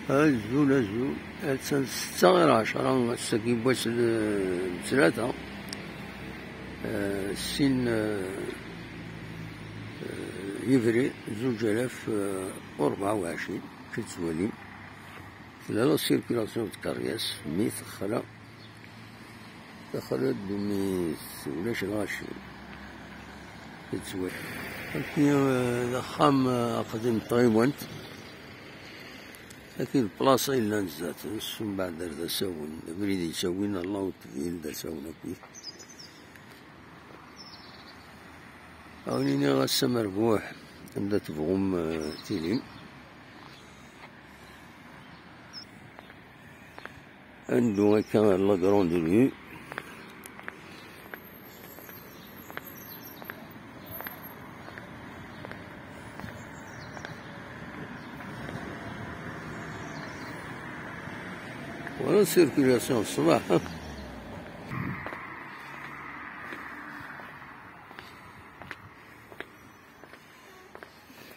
أزول سنة 6 غير 10 كيبواس 3 سين يفري 2024 في تزواليم لا سيركيلاسيون تكرياس ميت خلا دخلت بميت ولاش الغاشي في تزواليم هاكي دخام قديم طيوانت هاكي البلاصة إلا نزات من بعد دا ساون بريد يساوين الله وتقيل دا ساون فيه أوليني غاسا مربوح عندها تبغم تيليم عندو هاكا لا كروند ريو ولا سيركيلاسيون الصباح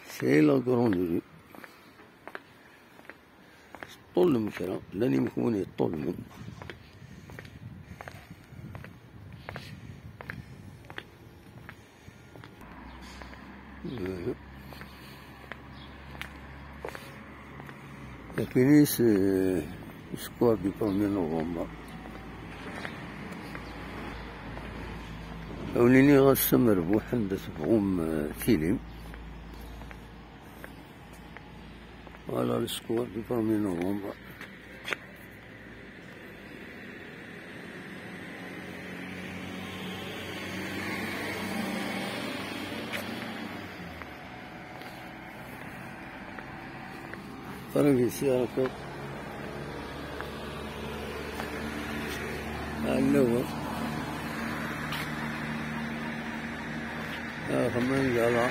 سي لا كروند ريو طول المكرا لاني مكوني طول من كاينيس سكوار دي 1 نوفمبر أوليني غاسا مربوح عندها تبغم تيليم على السكوار دي 1 نوفمبر فرنجي سيارة الأول خمان جالا